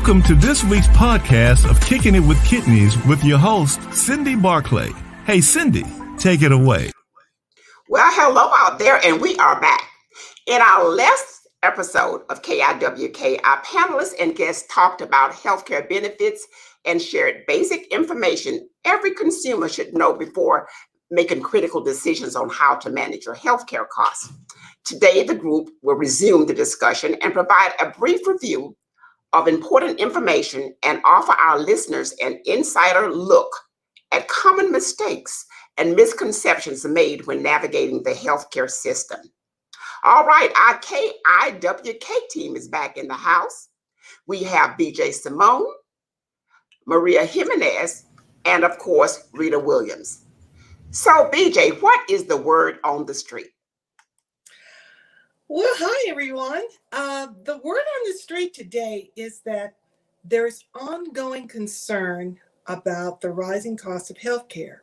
Welcome to this week's podcast of Kicking It with Kidneys with your host, Cindy Barclay. Hey, Cindy, take it away. Well, hello out there, and we are back. In our last episode of KIWK, our panelists and guests talked about healthcare benefits and shared basic information every consumer should know before making critical decisions on how to manage your healthcare costs. Today, the group will resume the discussion and provide a brief review of important information and offer our listeners an insider look at common mistakes and misconceptions made when navigating the healthcare system. All right, our KIWK team is back in the house. We have BJ Simone, Maria Jimenez, and of course, Rita Williams. So BJ, what is the word on the street? Well, hi, everyone. The word on the street today is that there's ongoing concern about the rising cost of healthcare.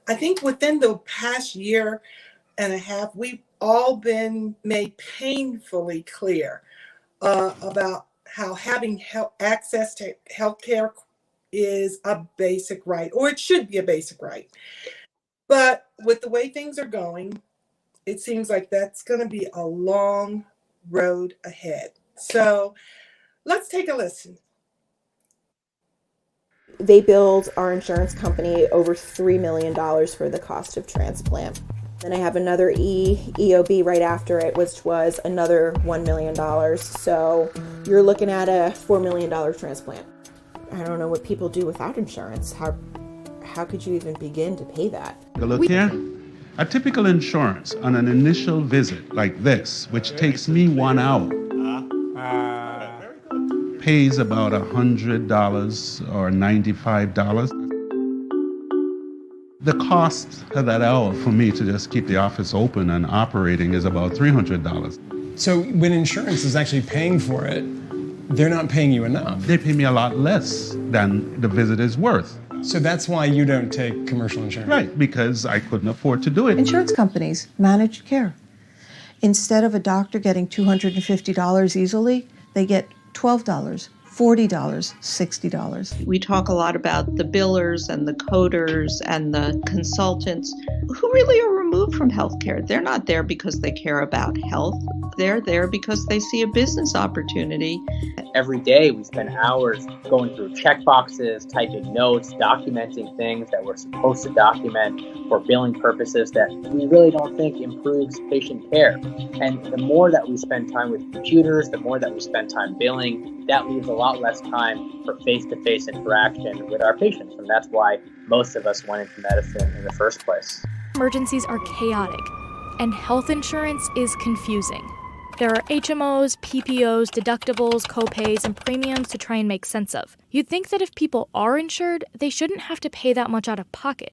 I think within the past year and a half, we've all been made painfully clear about how having access to healthcare is a basic right, or it should be a basic right. But with the way things are going, it seems like that's going to be a long road ahead. So let's take a listen. They billed our insurance company over $3 million for the cost of transplant. Then I have another EOB right after it, which was another $1 million. So you're looking at a $4 million transplant. I don't know what people do without insurance. How could you even begin to pay that? Look here. A typical insurance on an initial visit like this, which takes me 1 hour, pays about $100 or $95. The cost of that hour for me to just keep the office open and operating is about $300. So when insurance is actually paying for it, they're not paying you enough. They pay me a lot less than the visit is worth. So that's why you don't take commercial insurance. Right, because I couldn't afford to do it. Insurance companies manage care. Instead of a doctor getting $250 easily, they get $12, $40, $60. We talk a lot about the billers and the coders and the consultants who really are removed from healthcare. They're not there because they care about health. They're there because they see a business opportunity. Every day we spend hours going through checkboxes, typing notes, documenting things that we're supposed to document for billing purposes that we really don't think improves patient care. And the more that we spend time with computers, the more that we spend time billing, that leaves a lot less time for face-to-face interaction with our patients. And that's why most of us went into medicine in the first place. Emergencies are chaotic, and health insurance is confusing. There are HMOs, PPOs, deductibles, copays, and premiums to try and make sense of. You'd think that if people are insured, they shouldn't have to pay that much out of pocket.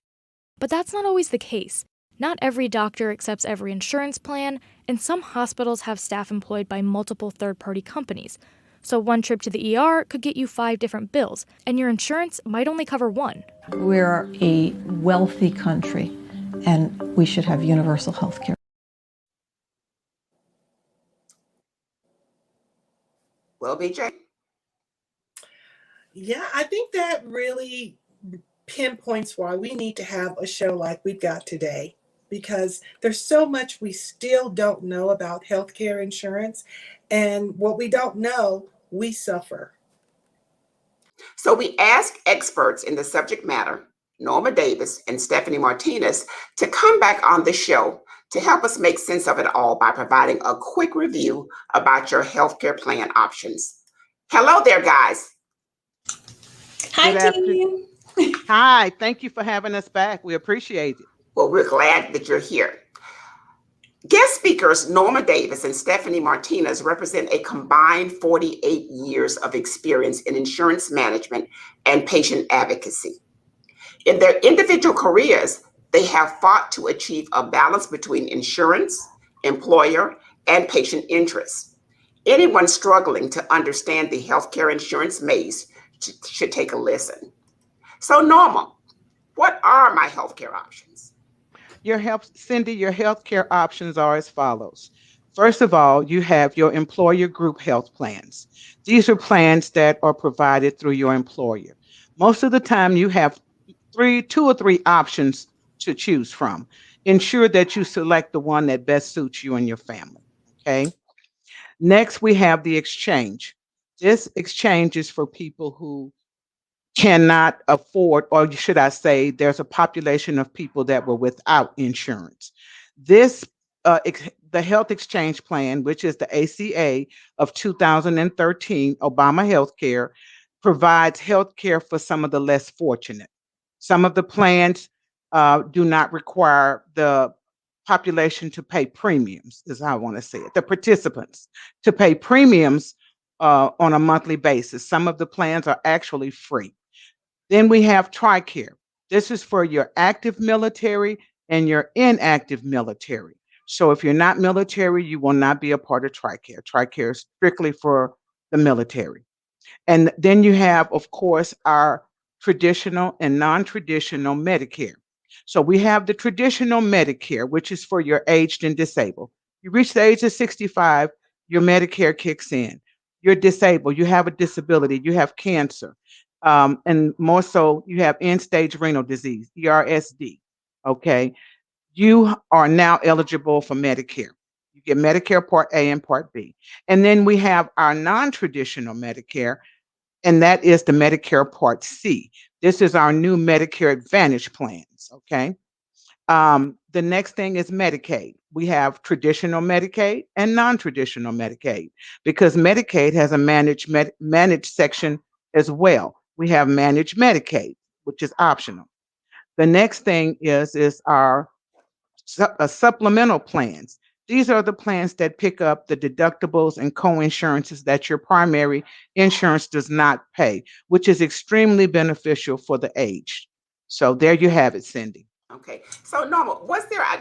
But that's not always the case. Not every doctor accepts every insurance plan, and some hospitals have staff employed by multiple third-party companies. So one trip to the ER could get you 5 different bills, and your insurance might only cover one. We're a wealthy country, and we should have universal health care. Well, BJ? Yeah, I think that really pinpoints why we need to have a show like we've got today, because there's so much we still don't know about healthcare insurance, and what we don't know, we suffer. So we asked experts in the subject matter, Norma Davis and Stefanie Martinez, to come back on the show to help us make sense of it all by providing a quick review about your healthcare plan options. Hello there, guys. Hi, team. Hi, thank you for having us back. We appreciate it. Well, we're glad that you're here. Guest speakers Norma Davis and Stefanie Martinez represent a combined 48 years of experience in insurance management and patient advocacy. In their individual careers, they have fought to achieve a balance between insurance, employer, and patient interests. Anyone struggling to understand the healthcare insurance maze should take a listen. So Norma, what are my healthcare options? Cindy, your healthcare options are as follows. First of all, you have your employer group health plans. These are plans that are provided through your employer. Most of the time, you have two or three options to choose from. Ensure that you select the one that best suits you and your family. Okay. Next, we have the exchange. This exchange is for people who cannot afford, or should I say, there's a population of people that were without insurance. This, the Health Exchange Plan, which is the ACA of 2013, Obama Healthcare, provides health care for some of the less fortunate. Some of the plans do not require the population to pay premiums, is how I want to say it, the participants to pay premiums on a monthly basis. Some of the plans are actually free. Then we have TRICARE. This is for your active military and your inactive military. So if you're not military, you will not be a part of TRICARE. TRICARE is strictly for the military. And then you have, of course, our traditional and non-traditional Medicare. So we have the traditional Medicare, which is for your aged and disabled. You reach the age of 65, your Medicare kicks in. You're disabled, you have a disability, you have cancer, and more so, you have end-stage renal disease, ERSD. Okay, you are now eligible for Medicare. You get Medicare Part A and Part B. And then we have our non-traditional Medicare, and that is the Medicare Part C. This is our new Medicare Advantage plans, okay? The next thing is Medicaid. We have traditional Medicaid and non-traditional Medicaid because Medicaid has a managed section as well. We have managed Medicaid, which is optional. The next thing is our supplemental plans. These are the plans that pick up the deductibles and co-insurances that your primary insurance does not pay, which is extremely beneficial for the aged. So there you have it, Cindy. Okay. So Norma,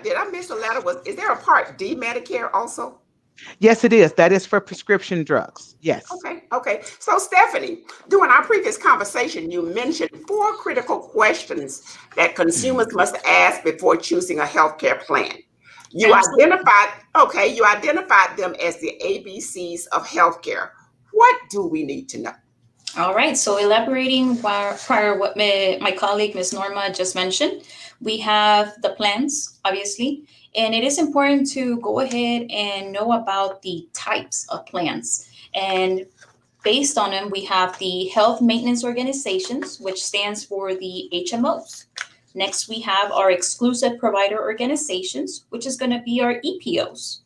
did I miss a letter? Is there a Part D Medicare also? Yes, it is. That is for prescription drugs. Yes. Okay. Okay. So Stefanie, during our previous conversation, you mentioned 4 critical questions that consumers must ask before choosing a healthcare plan. You identified them as the ABCs of healthcare. What do we need to know? All right, so elaborating prior what my colleague, Ms. Norma, just mentioned, we have the plans, obviously, and it is important to go ahead and know about the types of plans. And based on them, we have the Health Maintenance Organizations, which stands for the HMOs. Next, we have our Exclusive Provider Organizations, which is going to be our EPOs.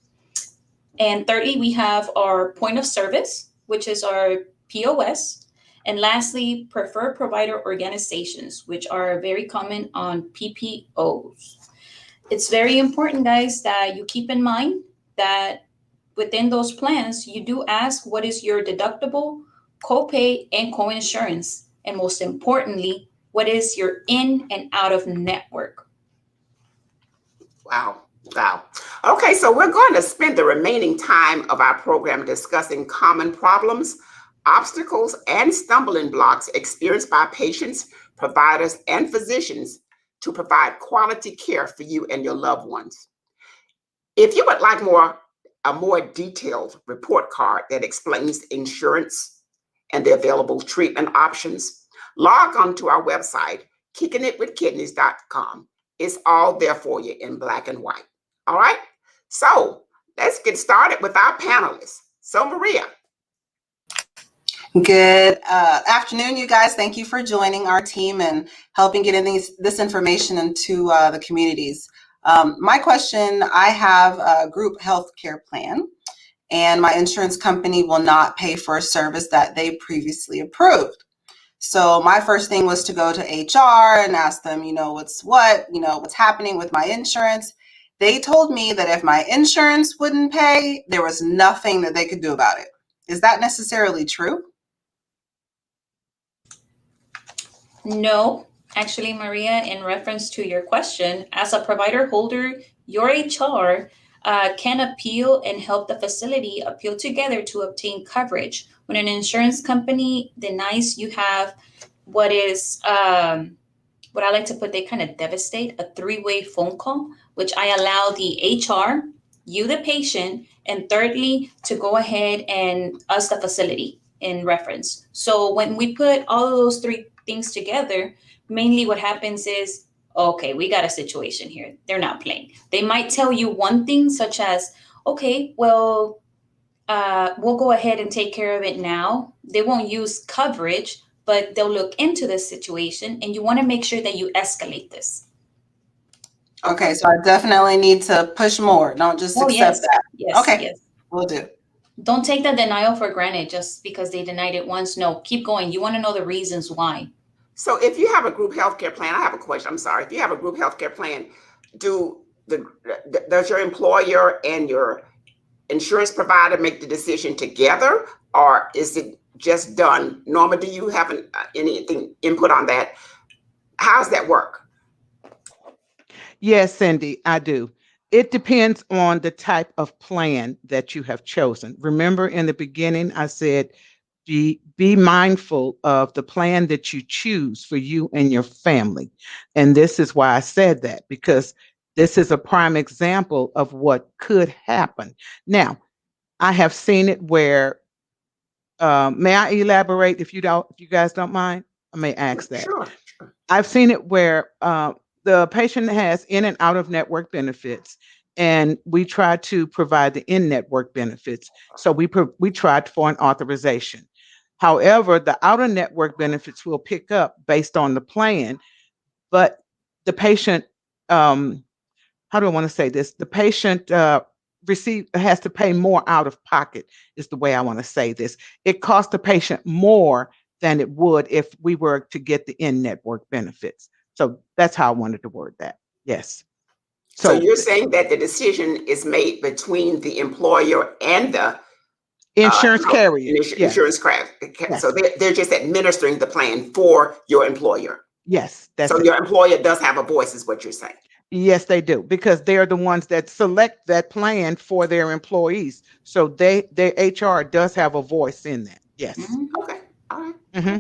And thirdly, we have our Point of Service, which is our POS. And lastly, preferred provider organizations, which are very common on PPOs. It's very important, guys, that you keep in mind that within those plans, you do ask what is your deductible, copay, and coinsurance. And most importantly, what is your in and out of network? Wow. Wow. Okay, so we're going to spend the remaining time of our program discussing common problems, obstacles, and stumbling blocks experienced by patients, providers, and physicians to provide quality care for you and your loved ones. If you would like a more detailed report card that explains insurance and the available treatment options, log on to our website, kickinitwithkidneys.com. It's all there for you in black and white. All right? So let's get started with our panelists. So Maria. Good afternoon, you guys. Thank you for joining our team and helping getting this information into the communities. My question, I have a group health care plan and my insurance company will not pay for a service that they previously approved. So my first thing was to go to HR and ask them, what's happening with my insurance. They told me that if my insurance wouldn't pay, there was nothing that they could do about it. Is that necessarily true? No, actually, Maria, in reference to your question, as a provider holder, your HR can appeal and help the facility appeal together to obtain coverage. When an insurance company denies, you have what is what I like to put, they kind of devastate a 3-way phone call, which I allow the HR you the patient, and thirdly, to go ahead and us the facility in reference. So when we put all of those three things together, mainly what happens is, okay, we got a situation here. They're not playing. They might tell you one thing such as, okay, well, we'll go ahead and take care of it now. They won't use coverage, but they'll look into this situation, and you want to make sure that you escalate this. Okay, so I definitely need to push more. Don't just Oh, accept yes, that. yes, Okay, yes. we'll do. Don't take the denial for granted just because they denied it once. No, keep going. You want to know the reasons why. So if you have a group healthcare plan, I have a question. I'm sorry. If you have a group healthcare plan, does your employer and your insurance provider make the decision together, or is it just done? Norma, do you have anything input on that? How's that work? Yes, Cindy, I do. It depends on the type of plan that you have chosen. Remember in the beginning, I said, be mindful of the plan that you choose for you and your family. And this is why I said that, because this is a prime example of what could happen. Now, I have seen it where, may I elaborate if you guys don't mind? I may ask that. Sure. I've seen it where the patient has in and out of network benefits, and we try to provide the in-network benefits. So we tried for an authorization. However, the out-of-network benefits will pick up based on the plan, but the patient, how do I want to say this? The patient has to pay more out of pocket, is the way I want to say this. It costs the patient more than it would if we were to get the in-network benefits. So that's how I wanted to word that. Yes. So you're saying that the decision is made between the employer and the insurance carrier. Insurance carrier. Yes. So they're just administering the plan for your employer. Yes, that's so it. Your employer does have a voice, is what you're saying. Yes, they do, because they're the ones that select that plan for their employees. So their HR does have a voice in that. Yes. Mm-hmm. Okay. All right. Mm-hmm.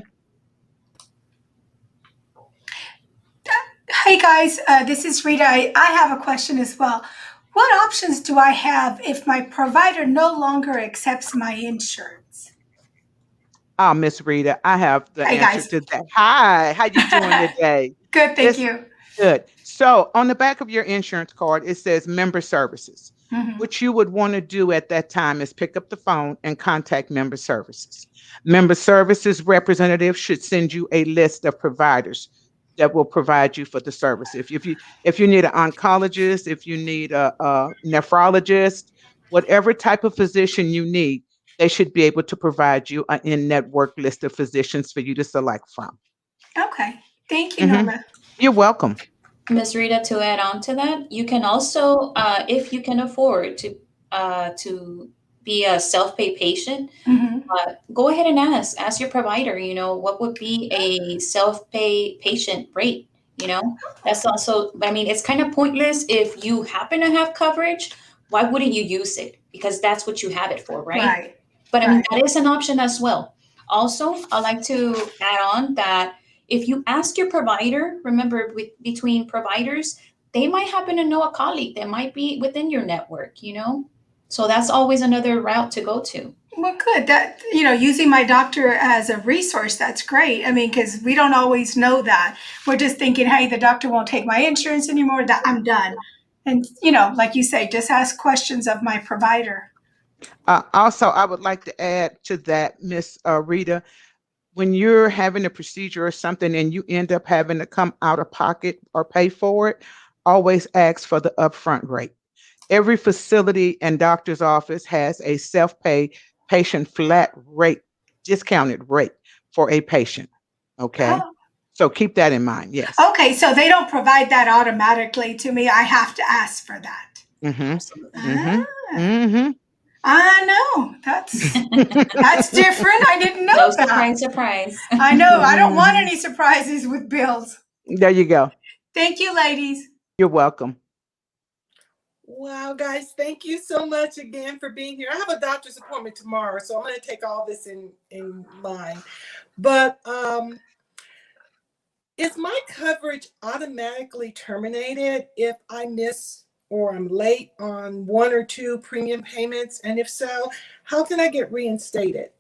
Hey guys, this is Rita. I have a question as well. What options do I have if my provider no longer accepts my insurance? Oh, Miss Rita, I have the Hey, answer guys. to that. Hi, how you doing today? Good, thank you. Good. So on the back of your insurance card, it says member services. Mhm. What you would want to do at that time is pick up the phone and contact member services. Member services representative should send you a list of providers that will provide you for the service. If you need an oncologist, if you need a nephrologist, whatever type of physician you need, they should be able to provide you an in-network list of physicians for you to select from. Okay, thank you, Norma. You're welcome. Ms. Rita, to add on to that, you can also, if you can afford to be a self-pay patient, go ahead and ask your provider, what would be a self-pay patient rate, That's also, I mean, it's kind of pointless if you happen to have coverage, why wouldn't you use it? Because that's what you have it for, right? Right. But I mean, that is an option as well. Also, I'd like to add on that if you ask your provider, remember between providers, they might happen to know a colleague that might be within your network, So that's always another route to go to. Well, good. That, using my doctor as a resource, that's great. I mean, because we don't always know that. We're just thinking, hey, the doctor won't take my insurance anymore, that I'm done. And, like you say, just ask questions of my provider. Also, I would like to add to that, Miss Rita, when you're having a procedure or something and you end up having to come out of pocket or pay for it, always ask for the upfront rate. Every facility and doctor's office has a self-pay patient flat rate, discounted rate for a patient. Okay. Oh. So keep that in mind. Yes. Okay, so they don't provide that automatically to me. I have to ask for that. Mm-hmm. Mm-hmm. Mm-hmm. I know. That's different. I didn't know that. Surprise. I know. I don't want any surprises with bills. There you go. Thank you, ladies. You're welcome. Wow, guys, thank you so much again for being here. I have a doctor's appointment tomorrow, so I'm going to take all this in mind. But is my coverage automatically terminated if I miss or I'm late on one or two premium payments? And if so, how can I get reinstated?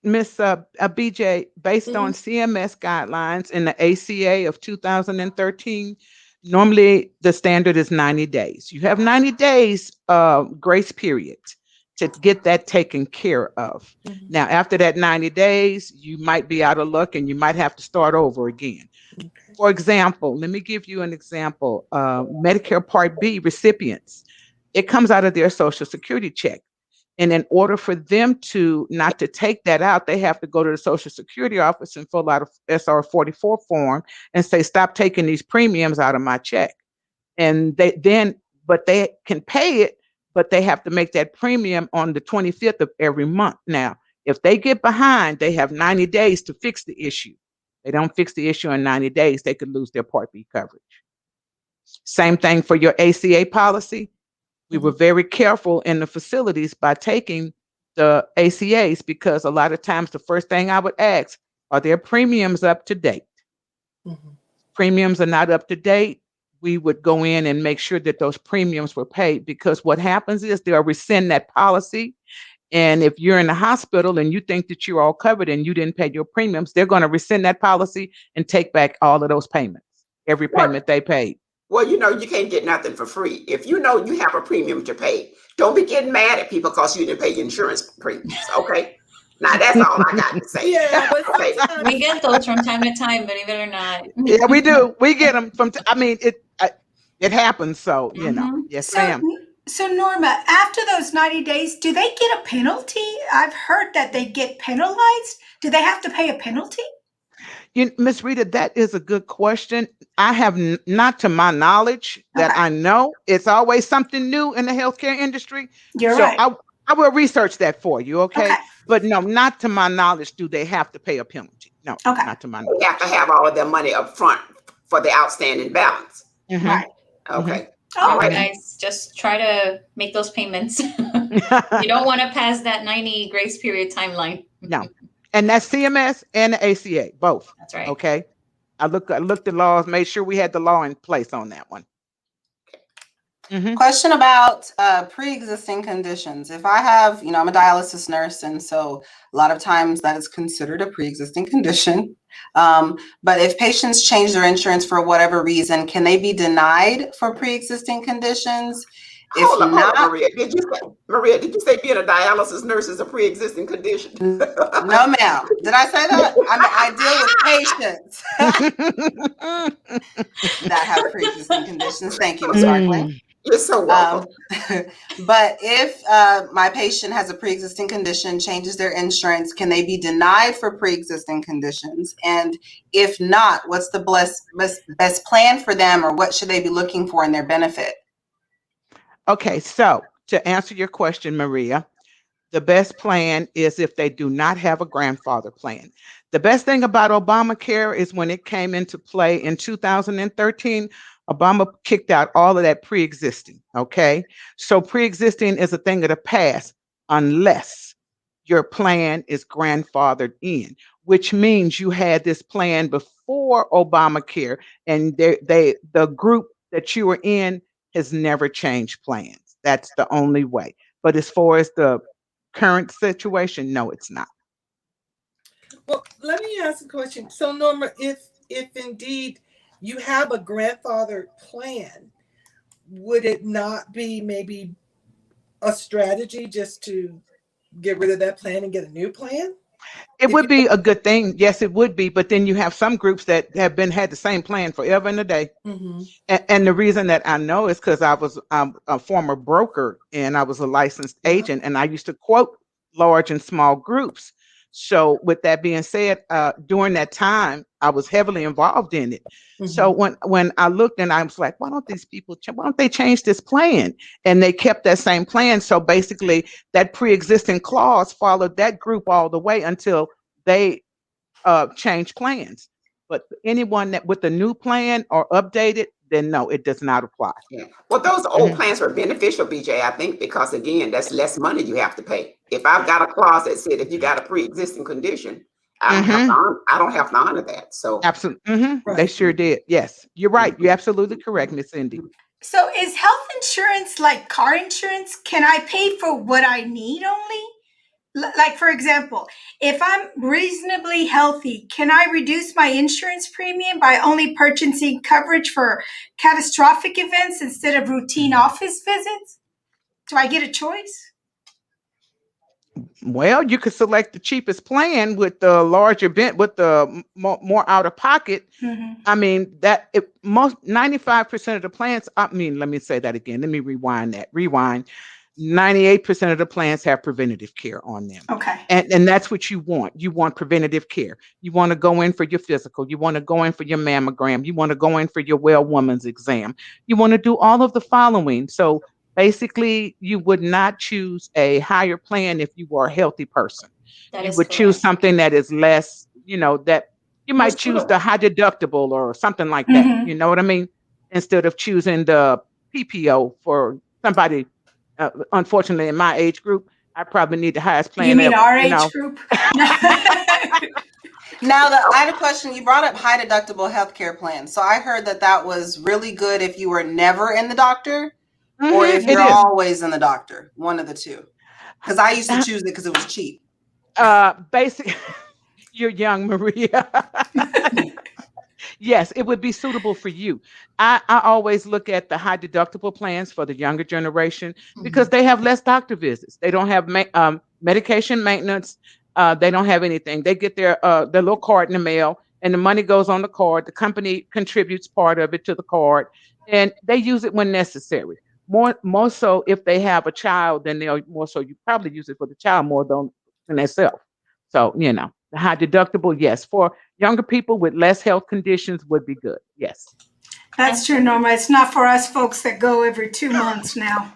Miss BJ, based on Mhm. CMS guidelines and the ACA of 2013, normally the standard is 90 days. You have 90 days grace period to get that taken care of. Now, after that 90 days, you might be out of luck and you might have to start over again. For example, let me give you an example. Medicare Part B recipients, it comes out of their Social Security check. And in order for them to not to take that out, they have to go to the Social Security office and fill out a SR 44 form and say, stop taking these premiums out of my check. And but they can pay it, but they have to make that premium on the 25th of every month. Now, if they get behind, they have 90 days to fix the issue. They don't fix the issue in 90 days, they could lose their Part B coverage. Same thing for your ACA policy. We were very careful in the facilities by taking the ACAs because a lot of times the first thing I would ask, are their premiums up to date? Premiums are not up to date. We would go in and make sure that those premiums were paid, because what happens is they'll rescind that policy. And if you're in the hospital and you think that you're all covered and you didn't pay your premiums, they're going to rescind that policy and take back all of those payments, every payment they paid. Well, you know, you can't get nothing for free. If you know you have a premium to pay, don't be getting mad at people because you didn't pay your insurance premiums. Okay. Now that's all I got to say. Yeah, but Okay. We get those from time to time, believe it or not. Yeah, we do. We get them from. I mean, it happens. So you know, yes, ma'am. So Norma, after those 90 days, do they get a penalty? I've heard that they get penalized. Do they have to pay a penalty? Miss Rita, that is a good question. I have not to my knowledge that I know. It's always something new in the healthcare industry. You're so right. I will research that for you, okay? But no, not to my knowledge do they have to pay a penalty. No, not to my knowledge. They have to have all of their money up front for the outstanding balance. Right. Okay. All right, guys, just try to make those payments. You don't want to pass that 90 grace period timeline. No. And that's CMS and the ACA, both. That's right. Okay. I looked at laws, made sure we had the law in place on that one. Question about pre-existing conditions. If I have, I'm a dialysis nurse, and so a lot of times that is considered a pre-existing condition. But if patients change their insurance for whatever reason, can they be denied for pre-existing conditions? Hold on, Maria. Did you say being a dialysis nurse is a pre-existing condition? No, ma'am. Did I say that? I deal with patients that have pre-existing conditions. Thank you, Ms. Barclay. You're so welcome. But if my patient has a pre-existing condition, changes their insurance, can they be denied for pre-existing conditions? And if not, what's the best plan for them, or what should they be looking for in their benefit? Okay, so to answer your question, Maria, the best plan is if they do not have a grandfather plan. The best thing about Obamacare is when it came into play in 2013, Obama kicked out all of that pre-existing, okay? So pre-existing is a thing of the past unless your plan is grandfathered in, which means you had this plan before Obamacare, and the group that you were in has never changed plans. That's the only way. But as far as the current situation, no, it's not. Well, let me ask a question. So Norma, if indeed you have a grandfather plan, would it not be maybe a strategy just to get rid of that plan and get a new plan? It would be a good thing. Yes, it would be. But then you have some groups that have had the same plan forever and a day. And the reason that I know is because I was a former broker and I was a licensed agent, and I used to quote large and small groups. So with that being said, during that time, I was heavily involved in it. So when I looked and I was like, why don't they change this plan? And they kept that same plan. So basically that pre-existing clause followed that group all the way until they changed plans. But anyone that with a new plan or updated, then no, it does not apply. Yeah. Well, those old plans were beneficial, BJ, I think, because again, that's less money you have to pay. If I've got a clause that said if you got a pre-existing condition, I don't have to honor that. So Absolutely. They sure did. Yes, you're right. You're absolutely correct, Miss Cindy. So is health insurance like car insurance? Can I pay for what I need only? Like, for example, if I'm reasonably healthy, can I reduce my insurance premium by only purchasing coverage for catastrophic events instead of routine office visits? Do I get a choice? Well, you could select the cheapest plan with the larger bent with the more out of pocket. I mean, most 95% of the plans, let me say that again. Let me rewind that. Rewind. 98% of the plans have preventative care on them. Okay. And that's what you want. You want preventative care. You want to go in for your physical. You want to go in for your mammogram. You want to go in for your well woman's exam. You want to do all of the following. So basically, you would not choose a higher plan if you were a healthy person. That You is would choose correct. something that is less, that you might choose the high deductible or something like that. You know what I mean? Instead of choosing the PPO for somebody. Unfortunately, in my age group, I probably need the highest You plan mean ever. our age group? Now, I had a question. You brought up high deductible healthcare plans. So I heard that was really good if you were never in the doctor or if It you're is. always in the doctor, one of the two. Because I used to choose it because it was cheap. Basic. You're young, Maria. Yes, it would be suitable for you. I always look at the high deductible plans for the younger generation because they have less doctor visits. They don't have medication maintenance. They don't have anything. They get their little card in the mail, and the money goes on the card. The company contributes part of it to the card, and they use it when necessary. More so if they have a child, then they'll more so you probably use it for the child more than themselves. So the high deductible, yes, for younger people with less health conditions would be good. Yes. That's true, Norma. It's not for us folks that go every 2 months now.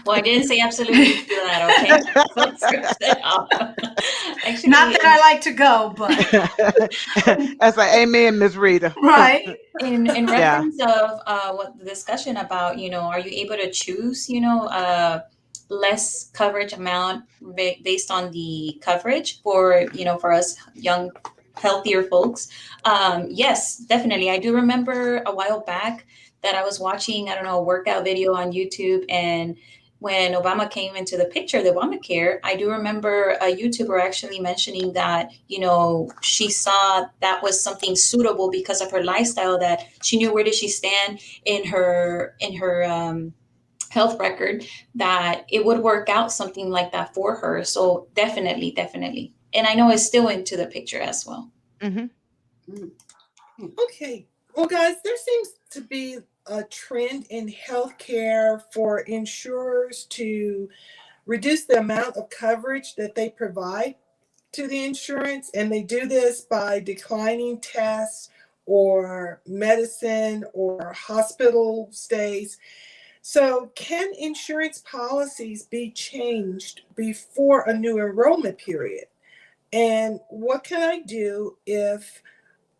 Well, I didn't say absolutely do that, okay? So scratch that off. Actually, not that I like to go, but that's like amen, Ms. Rita. Right. In reference of what the discussion about, are you able to choose, less coverage amount based on the coverage for us young, healthier folks? Yes, definitely. I do remember a while back that I was watching, I don't know, a workout video on YouTube, and when Obama came into the picture, the Obamacare, I do remember a YouTuber actually mentioning that, she saw that was something suitable because of her lifestyle, that she knew where did she stand in her health record, that it would work out something like that for her. So definitely, definitely. And I know it's still into the picture as well. Okay. Well, guys, there seems to be a trend in healthcare for insurers to reduce the amount of coverage that they provide to the insurance. And they do this by declining tests or medicine or hospital stays. So, can insurance policies be changed before a new enrollment period? And what can I do if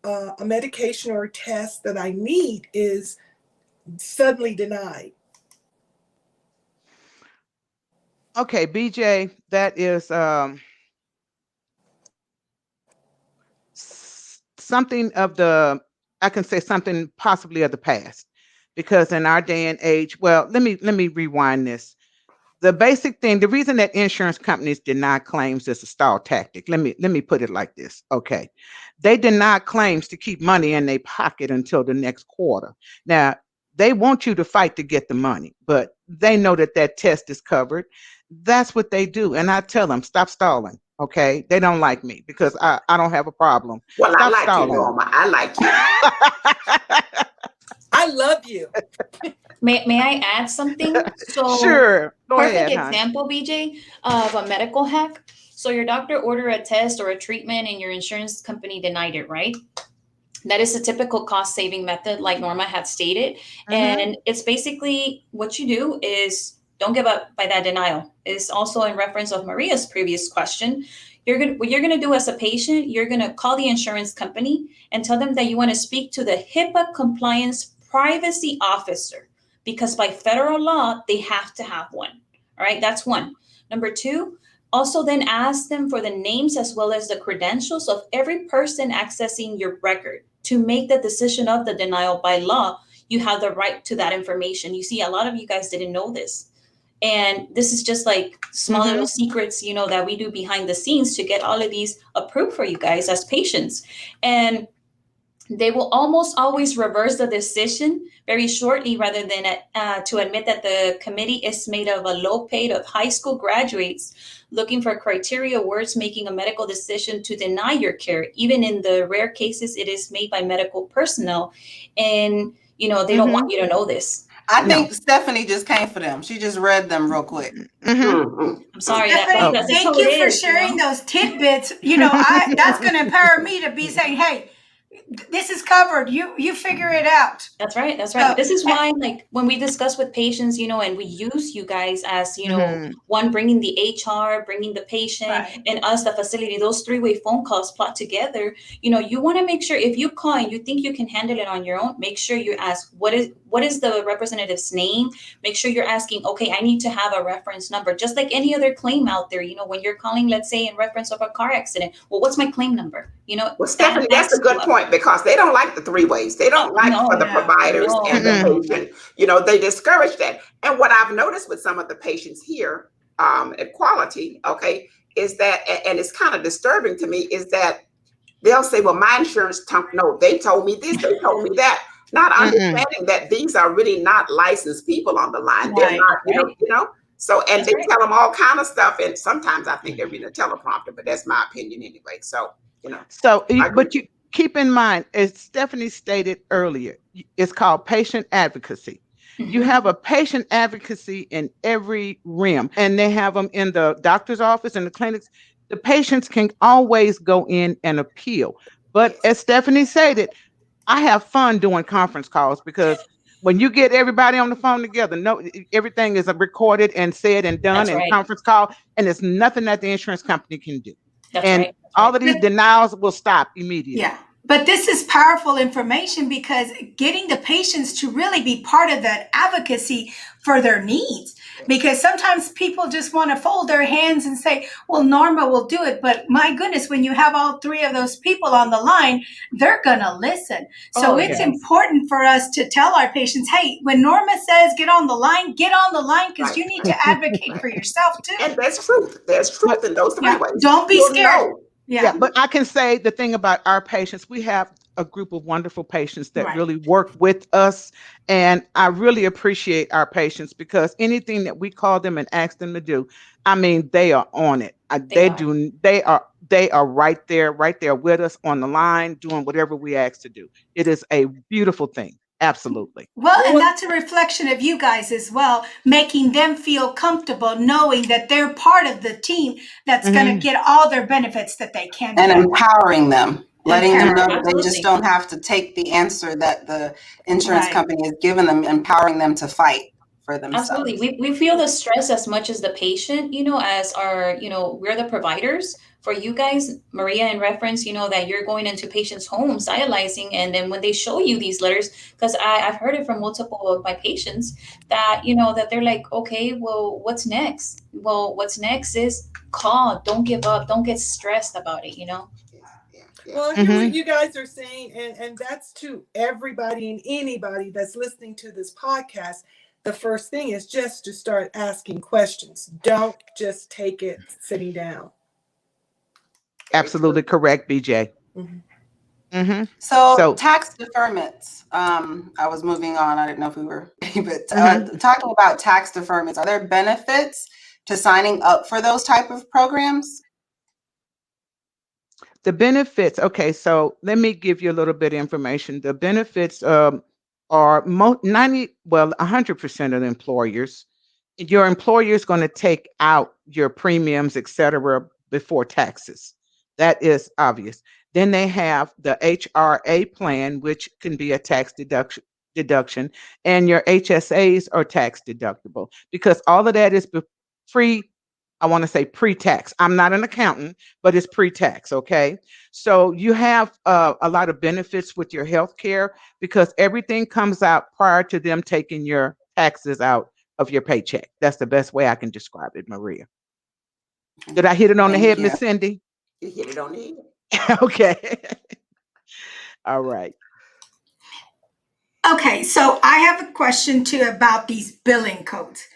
a medication or a test that I need is suddenly denied? Okay, BJ, that is something I can say something possibly of the past, because in our day and age, well, let me rewind this. The basic thing, the reason that insurance companies deny claims is a stall tactic. Let me put it like this. Okay. They deny claims to keep money in their pocket until the next quarter. Now, they want you to fight to get the money, but they know that test is covered. That's what they do. And I tell them, stop stalling. Okay. They don't like me because I don't have a problem. Well, Stop I like stalling. you, Norma. I like you. I love you. May I add something? So Sure. Go perfect ahead, hon. example, BJ, of a medical hack. So your doctor ordered a test or a treatment and your insurance company denied it, right? That is a typical cost saving method, like Norma had stated. And it's basically what you do is don't give up by that denial. It's also in reference of Maria's previous question. What you're gonna do as a patient, you're gonna call the insurance company and tell them that you want to speak to the HIPAA compliance privacy officer, because by federal law, they have to have one. All right, that's one. Number two, Also, then ask them for the names as well as the credentials of every person accessing your record to make the decision of the denial. By law, you have the right to that information. You see, a lot of you guys didn't know this. And this is just like small little secrets, that we do behind the scenes to get all of these approved for you guys as patients. And they will almost always reverse the decision very shortly rather than to admit that the committee is made of a low paid of high school graduates looking for criteria words making a medical decision to deny your care. Even in the rare cases, it is made by medical personnel. And, they don't want you to know this. I think Stefanie just came for them. She just read them real quick. I'm sorry. Stephanie, That's thank how it you for is, sharing those tidbits. That's going to empower me to be saying, hey, this is covered. You figure it out. That's right. That's right. This is why, like, when we discuss with patients, and we use you guys as, one bringing the HR, bringing the patient, and us, the facility, those three-way phone calls plot together. You want to make sure if you call and you think you can handle it on your own, make sure you ask, what is the representative's name? Make sure you're asking, okay, I need to have a reference number, just like any other claim out there. When you're calling, let's say in reference of a car accident, well, what's my claim number? Well, Stefanie, that's a good point, because they don't like the three ways. They don't like for the providers and the patient. They discourage that. And what I've noticed with some of the patients here at Quality, okay, is that, and it's kind of disturbing to me, is that they'll say, well, my insurance no, they told me this, they told me that, not understanding that these are really not licensed people on the line. They're not, so, and they tell them all kind of stuff. And sometimes I think they're reading a teleprompter, but that's my opinion anyway. So, but you keep in mind, as Stefanie stated earlier, it's called patient advocacy. You have a patient advocacy in every realm, and they have them in the doctor's office and the clinics. The patients can always go in and appeal. But as Stefanie stated, I have fun doing conference calls, because when you get everybody on the phone together, everything is recorded and said and done in conference call, and there's nothing that the insurance company can do. All of these denials will stop immediately. Yeah. But this is powerful information, because getting the patients to really be part of that advocacy for their needs, because sometimes people just want to fold their hands and say, well, Norma will do it. But my goodness, when you have all three of those people on the line, they're going to listen. So it's important for us to tell our patients, hey, when Norma says get on the line, because you need to advocate for yourself too. And that's truth. There's truth in those three ways. Don't be scared. Yeah, but I can say the thing about our patients, we have a group of wonderful patients that really work with us. And I really appreciate our patients, because anything that we call them and ask them to do, I mean, they are on it. They are right there with us on the line, doing whatever we ask to do. It is a beautiful thing. Absolutely. Well, and that's a reflection of you guys as well, making them feel comfortable knowing that they're part of the team that's going to get all their benefits that they can. And empowering them, letting them know that they just don't have to take the answer that the insurance company has given them, empowering them to fight for themselves. Absolutely. We feel the stress as much as the patient, as our, we're the providers. For you guys, Maria, in reference, that you're going into patients' homes, dialyzing, and then when they show you these letters, because I've heard it from multiple of my patients that, that they're like, okay, well, what's next? Well, what's next is call, don't give up, don't get stressed about it, Well, I hear what you guys are saying, and that's to everybody and anybody that's listening to this podcast. The first thing is just to start asking questions. Don't just take it sitting down. Absolutely correct, BJ. So tax deferments. I was moving on. I didn't know if we were, but talking about tax deferments, are there benefits to signing up for those type of programs? The benefits. Okay, so let me give you a little bit of information. The benefits are 100% of the employers. Your employer is going to take out your premiums, etc., before taxes. That is obvious. Then they have the HRA plan, which can be a tax deduction, and your HSAs are tax deductible, because all of that is pre-tax. I'm not an accountant, but it's pre-tax. Okay. So you have a lot of benefits with your health care, because everything comes out prior to them taking your taxes out of your paycheck. That's the best way I can describe it, Maria. Did I hit it on the Thank head, you. Miss Cindy? You hit it on the head. Okay. All right. Okay, so I have a question too about these billing codes.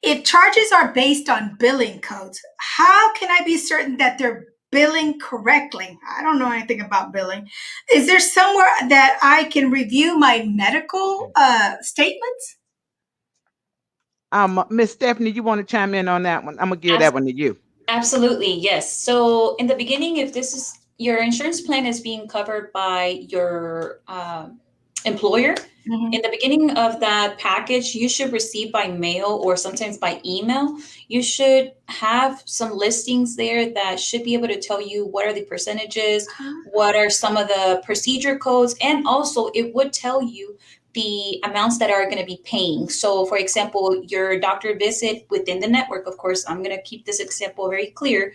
If charges are based on billing codes, how can I be certain that they're billing correctly? I don't know anything about billing. Is there somewhere that I can review my medical statements? Miss Stephanie, you want to chime in on that one? I'm gonna give that one to you. Absolutely, yes. So in the beginning, if this is your insurance plan is being covered by your employer, in the beginning of that package, you should receive by mail or sometimes by email. You should have some listings there that should be able to tell you what are the percentages, what are some of the procedure codes, and also it would tell you the amounts that are going to be paying. So, for example, your doctor visit within the network, of course, I'm going to keep this example very clear.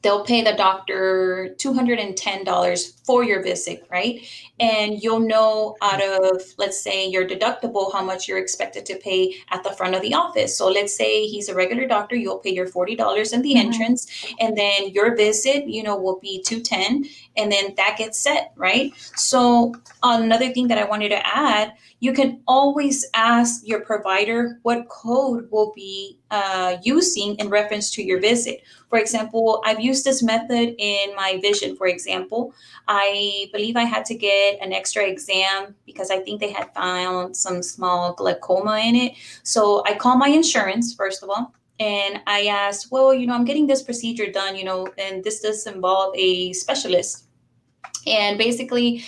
They'll pay the doctor $210 for your visit, right? And you'll know out of, let's say, your deductible, how much you're expected to pay at the front of the office. So let's say he's a regular doctor, you'll pay your $40 in the entrance, and then your visit, will be $210, and then that gets set, right? So another thing that I wanted to add, you can always ask your provider what code will be using in reference to your visit. For example, I've used this method in my vision. For example, I believe I had to get an extra exam because I think they had found some small glaucoma in it. So I called my insurance, first of all, and I asked, well, I'm getting this procedure done, and this does involve a specialist. And basically,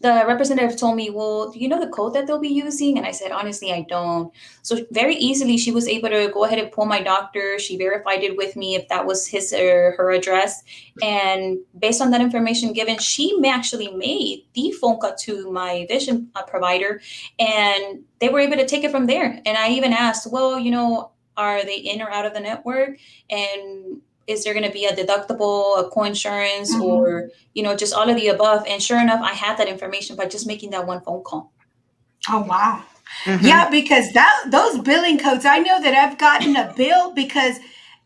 the representative told me, well, do you know the code that they'll be using? And I said, honestly, I don't. So very easily, she was able to go ahead and pull my doctor. She verified it with me if that was his or her address. And based on that information given, she actually made the phone call to my vision provider, and they were able to take it from there. And I even asked, well, are they in or out of the network? And is there going to be a deductible, a co-insurance, or just all of the above? And sure enough, I had that information by just making that one phone call. Oh wow. Yeah, because those billing codes, I know that I've gotten a bill because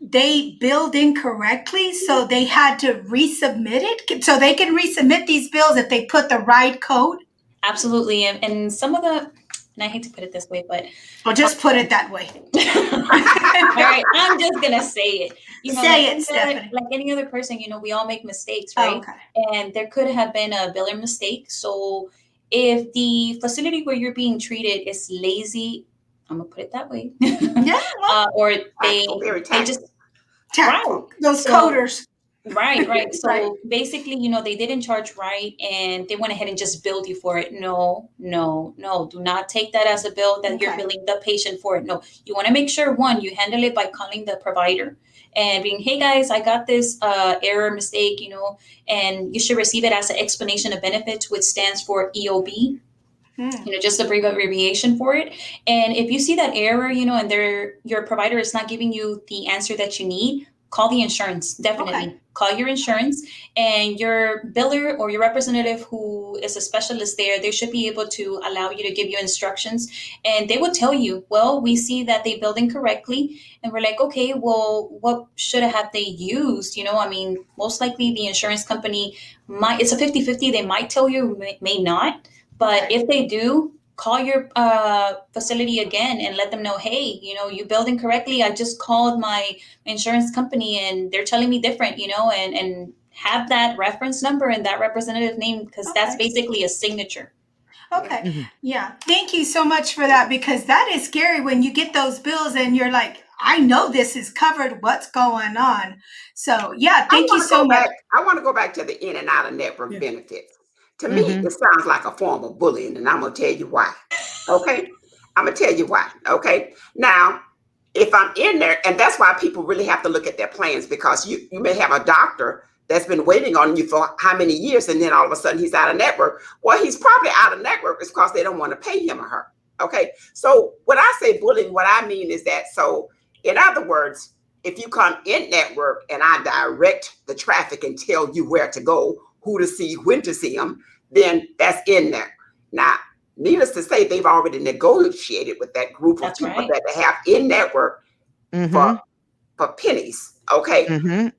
they billed incorrectly, so they had to resubmit it. So they can resubmit these bills if they put the right code. Absolutely. And some of the, and I hate to put it this way, but well, just put it that way. All right, I'm just gonna say it. Say it, Stefanie. Like any other person, we all make mistakes, right? Okay. And there could have been a biller mistake. So if the facility where you're being treated is lazy, I'm gonna put it that way. Yeah. Or they just tactful. Those coders. Right. So basically, they didn't charge right, and they went ahead and just billed you for it. No. Do not take that as a bill that you're billing the patient for it. No, you want to make sure, one, you handle it by calling the provider and being, hey guys, I got this error mistake, and you should receive it as an explanation of benefits, which stands for EOB. Just a brief abbreviation for it. And if you see that error, and your provider is not giving you the answer that you need, call the insurance. Definitely call your insurance, and your biller or your representative who is a specialist there, they should be able to allow you to give you instructions, and they will tell you, well, we see that they billed incorrectly, and we're like, okay, well, what should have they used? Most likely the insurance company it's a 50-50. They might tell you, may not. But if they do, call your facility again and let them know, hey, you billed incorrectly. I just called my insurance company and they're telling me different, and have that reference number and that representative name, because that's basically a signature. Okay. Yeah. Thank you so much for that, because that is scary when you get those bills and you're like, I know this is covered. What's going on? So yeah, thank you so much. I want to go back to the in and out of network benefits. To me, it sounds like a form of bullying, and I'm going to tell you why. Okay? I'm going to tell you why. Okay? Now, if I'm in there, and that's why people really have to look at their plans, because you may have a doctor that's been waiting on you for how many years, and then all of a sudden he's out of network. Well, he's probably out of network is because they don't want to pay him or her. Okay? So when I say bullying, what I mean is that, so in other words, if you come in network and I direct the traffic and tell you where to go, who to see, when to see them, then that's in there. Now, needless to say, they've already negotiated with that group of people that they have in network for for pennies. Okay. And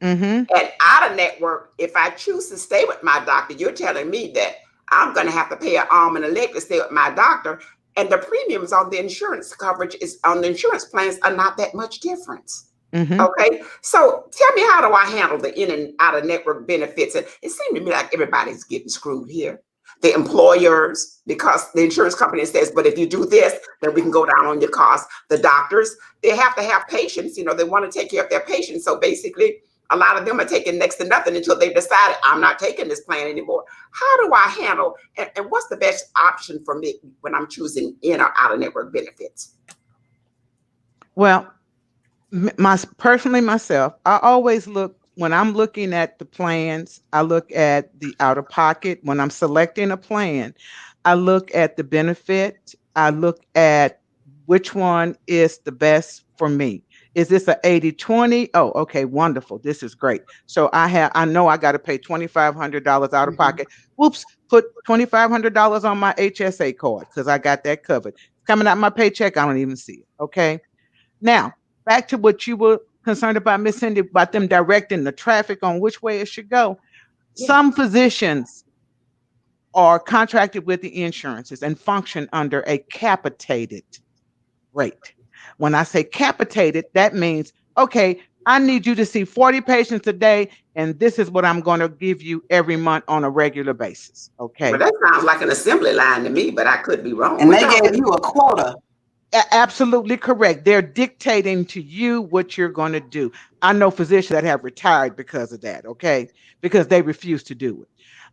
out of network, if I choose to stay with my doctor, you're telling me that I'm going to have to pay an arm and a leg to stay with my doctor. And the premiums on the insurance coverage is on the insurance plans are not that much difference. Okay. So tell me, how do I handle the in and out of network benefits? And it seems to me like everybody's getting screwed here. The employers, because the insurance company says, but if you do this, then we can go down on your costs. The doctors, they have to have patients, you know, they want to take care of their patients. So basically, a lot of them are taking next to nothing until they've decided, I'm not taking this plan anymore. How do I handle, and what's the best option for me when I'm choosing in or out of network benefits? Well, personally myself, I always look, when I'm looking at the plans, I look at the out of pocket. When I'm selecting a plan, I look at the benefit. I look at which one is the best for me. Is this a 80-20? Oh, okay, wonderful. This is great. So I know I got to pay $2,500 out of pocket. Whoops, put $2,500 on my HSA card because I got that covered. It's coming out my paycheck. I don't even see it. Okay. Now, back to what you were concerned about, Miss Cindy, about them directing the traffic on which way it should go. Yeah. Some physicians are contracted with the insurances and function under a capitated rate. When I say capitated, that means, okay, I need you to see 40 patients a day, and this is what I'm going to give you every month on a regular basis. Okay. Well, that sounds like an assembly line to me, but I could be wrong. And they gave you a quota. Absolutely correct. They're dictating to you what you're going to do. I know physicians that have retired because of that, okay? Because they refuse to do it.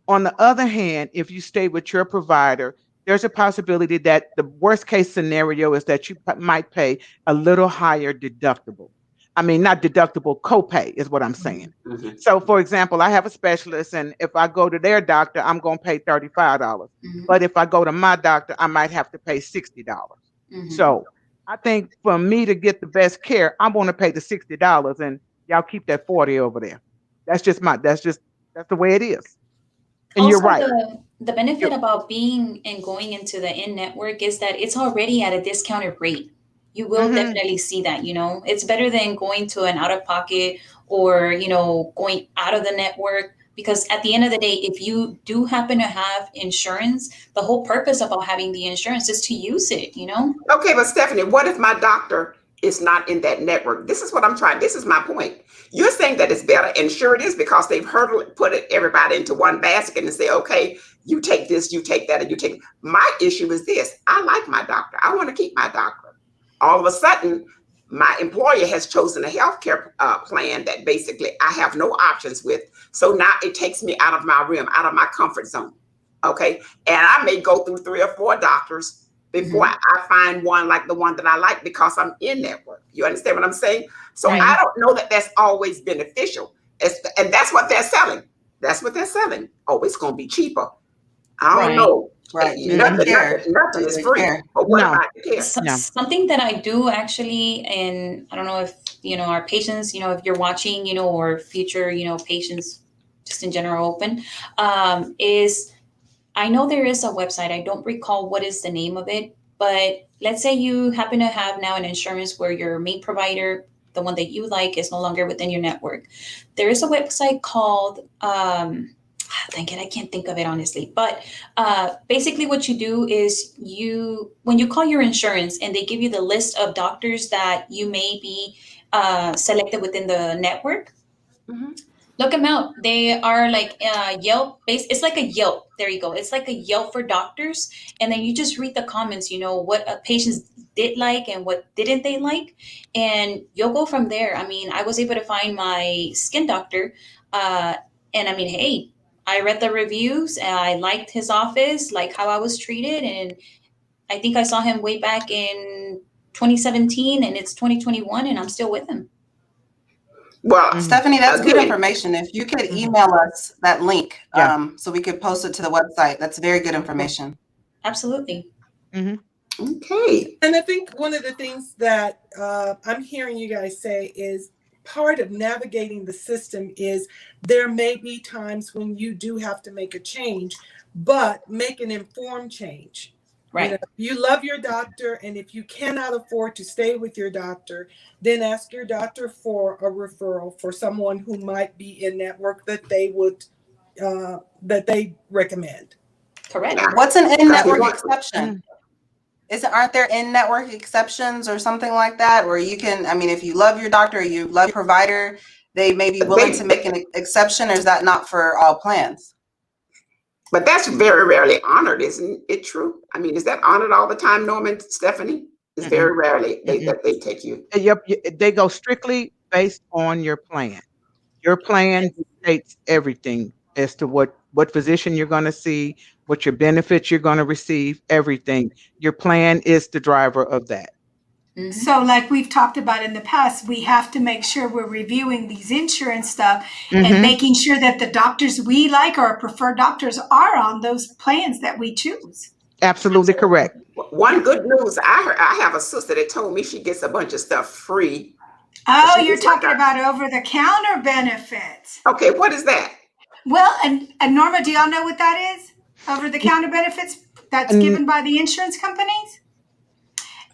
On the other hand, if you stay with your provider, there's a possibility that the worst case scenario is that you might pay a little higher deductible. I mean, not deductible, copay is what I'm saying. So, for example, I have a specialist, and if I go to their doctor, I'm going to pay $35. But if I go to my doctor, I might have to pay $60. So I think for me to get the best care, I'm going to pay the $60, and y'all keep that 40 over there. That's the way it is. And also, you're right. The benefit about being and going into the in-network is that it's already at a discounted rate. You will definitely see that, you know, it's better than going to an out-of-pocket or, you know, going out of the network. Because at the end of the day, if you do happen to have insurance, the whole purpose about having the insurance is to use it, you know? Okay, but Stefanie, what if my doctor is not in that network? This is what I'm trying. This is my point. You're saying that it's better, and sure it is, because they've put everybody into one basket and say, okay, you take this, you take that, and you take. My issue is this. I like my doctor. I want to keep my doctor. All of a sudden, my employer has chosen a healthcare plan that basically I have no options with. So now it takes me out of my realm, out of my comfort zone. Okay. And I may go through 3 or 4 doctors before I find one like the one that I like, because I'm in network. You understand what I'm saying? So I don't know that that's always beneficial. And that's what they're selling. That's what they're selling. Oh, it's going to be cheaper. I don't know. Right. Nothing is free. But what about the care? Something that I do actually, and I don't know if, you know, our patients, you know, if you're watching, you know, or future, you know, patients just in general open, is I know there is a website. I don't recall what is the name of it, but let's say you happen to have now an insurance where your main provider, the one that you like, is no longer within your network. There is a website called, thank it, I can't think of it honestly, but basically what you do is when you call your insurance and they give you the list of doctors that you may be selected within the network, look them out. They are like Yelp based. It's like a Yelp. There you go. It's like a Yelp for doctors. And then you just read the comments, you know, what patients did like and what didn't they like. And you'll go from there. I mean, I was able to find my skin doctor. And I mean, hey, I read the reviews and I liked his office, like how I was treated. And I think I saw him way back in 2017 and it's 2021 and I'm still with him. Well, Stefanie, that's good information. If you could email us that link, so we could post it to the website, that's very good information. Absolutely. Okay. And I think one of the things that I'm hearing you guys say is part of navigating the system is there may be times when you do have to make a change, but make an informed change. You know, if you love your doctor, and if you cannot afford to stay with your doctor, then ask your doctor for a referral for someone who might be in network that they recommend. Correct. What's an in-network Absolutely. exception? Aren't there in-network exceptions or something like that, where you can, I mean, if you love your doctor or you love your provider, they may be willing to make an exception, or is that not for all plans? But that's very rarely honored, isn't it true? I mean, is that honored all the time, Norma and Stefanie? It's very rarely that they take you. Yep, they go strictly based on your plan. Your plan dictates everything as to what physician you're going to see, what your benefits you're going to receive, everything. Your plan is the driver of that. So like we've talked about in the past, we have to make sure we're reviewing these insurance stuff and making sure that the doctors we like or our preferred doctors are on those plans that we choose. Absolutely correct. One good news, I have a sister that told me she gets a bunch of stuff free. Oh, you're talking about over-the-counter benefits. Okay, what is that? Well, and Norma, do y'all know what that is? Over-the-counter benefits that's given by the insurance companies?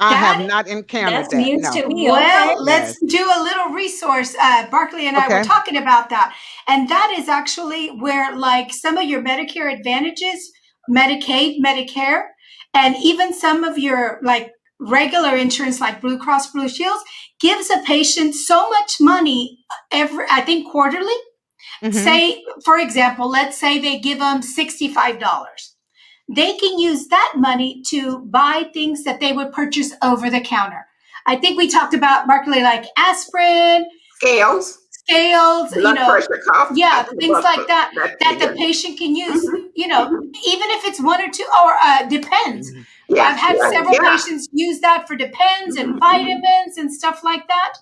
I have not encountered that. News No. to me. Well, let's do a little resource. Barkley and I were talking about that. And that is actually where, like, some of your Medicare Advantages, Medicaid, Medicare, and even some of your, like, regular insurance like Blue Cross Blue Shields gives a patient so much money I think quarterly. Say, for example, let's say they give them $65. They can use that money to buy things that they would purchase over the counter. I think we talked about, Barkley, like aspirin, scales, blood pressure cuff, things like that the patient can use, even if it's one or two, or depends. I've had several patients use that for depends and vitamins and stuff like that.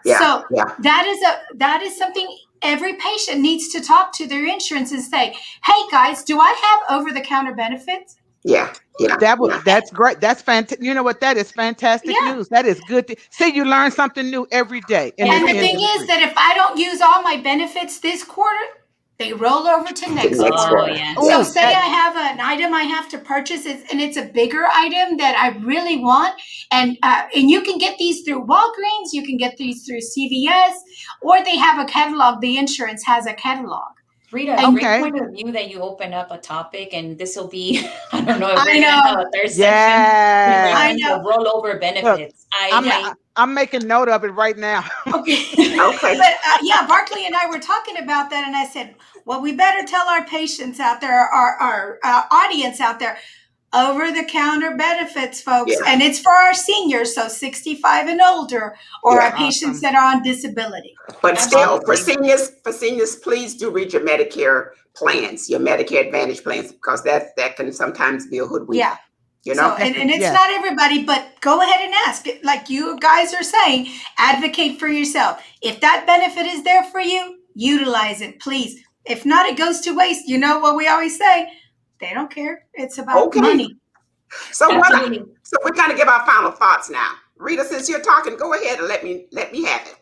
So that is something every patient needs to talk to their insurance and say, hey guys, do I have over-the-counter benefits? That's great. That's fantastic. You know what? That is fantastic news. That is good. See, you learn something new every day. And the thing is that if I don't use all my benefits this quarter, they roll over to next quarter. So say I have an item I have to purchase, and it's a bigger item that I really want, and you can get these through Walgreens, you can get these through CVS, or they have a catalog. The insurance has a catalog. Rita, great point of view that you open up a topic, and this will be, I don't know if we're going to have a third section. I know. Rollover benefits. Look, I'm making note of it right now. Okay. But Barkley and I were talking about that, and I said, well, we better tell our patients out there, our audience out there, over-the-counter benefits, folks. And it's for our seniors, so 65 and older, or our patients that are on disability. But still, for seniors, please do read your Medicare plans, your Medicare Advantage plans, because that can sometimes be a hoodwink. Yeah. You know? So, and it's not everybody, but go ahead and ask. Like you guys are saying, advocate for yourself. If that benefit is there for you, utilize it, please. If not, it goes to waste. You know what we always say? They don't care. It's about money. So we're going to give our final thoughts now. Rita, since you're talking, go ahead and let me have it.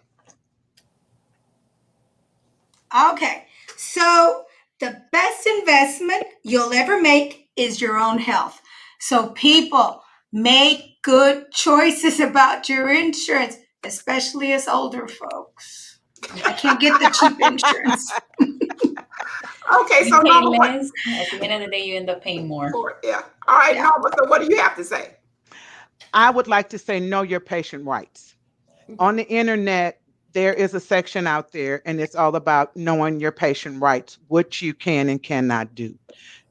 Okay. So the best investment you'll ever make is your own health. So people, make good choices about your insurance, especially as older folks. I can't get the cheap insurance. Okay, so Norma, at the end of the day, you end up paying more. Yeah. All right, Norma, so what do you have to say? I would like to say, know your patient rights. On the internet, there is a section out there, and it's all about knowing your patient rights, what you can and cannot do.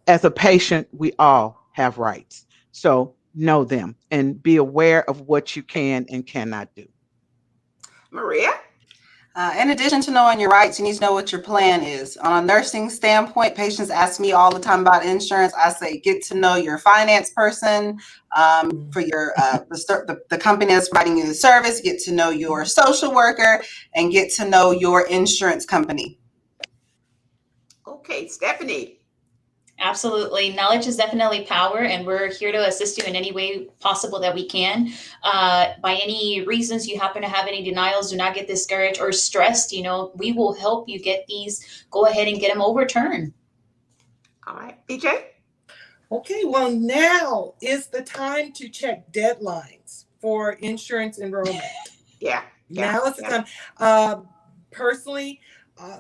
As a patient, we all have rights. So know them and be aware of what you can and cannot do. Maria? In addition to knowing your rights, you need to know what your plan is. On a nursing standpoint, patients ask me all the time about insurance. I say, get to know your finance person for your the company that's providing you the service. Get to know your social worker and get to know your insurance company. Okay, Stefanie. Absolutely. Knowledge is definitely power, and we're here to assist you in any way possible that we can. By any reasons you happen to have any denials, do not get discouraged or stressed. We will help you get these. Go ahead and get them overturned. All right. BJ? Okay, well, now is the time to check deadlines for insurance enrollment. Yeah. Now is the time. Personally,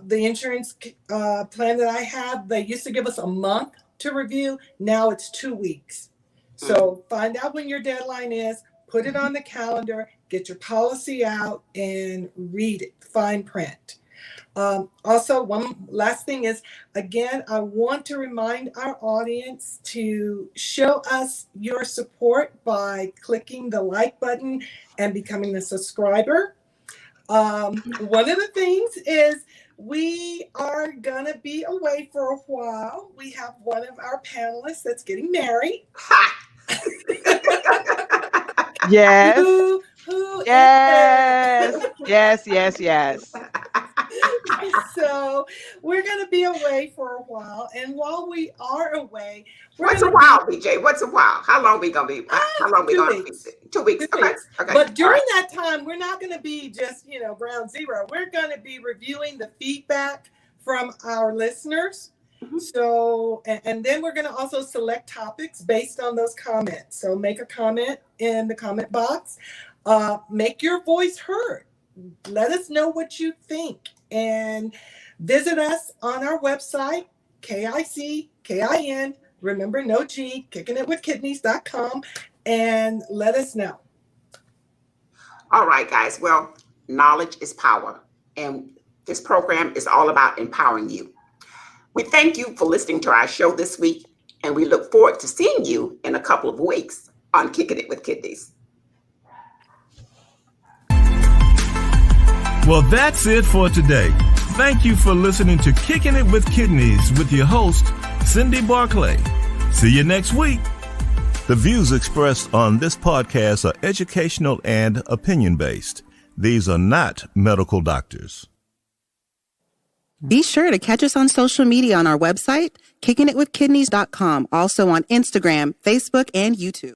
the insurance plan that I have, they used to give us a month to review. Now it's 2 weeks. So find out when your deadline is, put it on the calendar, get your policy out and read it, fine print. Also, one last thing is, again, I want to remind our audience to show us your support by clicking the like button and becoming a subscriber. One of the things is we are going to be away for a while. We have one of our panelists that's getting married. Yes. Who Yes. So we're going to be away for a while. And while we are away, what's a while, BJ? What's a while? How long we going to be? How long we going to be? 2 weeks. Okay. But during that time, we're not going to be just, ground zero. We're going to be reviewing the feedback from our listeners. So, and then we're going to also select topics based on those comments. So make a comment in the comment box. Make your voice heard. Let us know what you think. And visit us on our website, KICKIN, remember no G, kickinitwithkidneys.com, and let us know. All right, guys. Well, knowledge is power. And this program is all about empowering you. We thank you for listening to our show this week, and we look forward to seeing you in a couple of weeks on Kicking It with Kidneys. Well, that's it for today. Thank you for listening to Kicking It with Kidneys with your host, Cindy Barclay. See you next week. The views expressed on this podcast are educational and opinion-based. These are not medical doctors. Be sure to catch us on social media on our website, kickingitwithkidneys.com, also on Instagram, Facebook, and YouTube.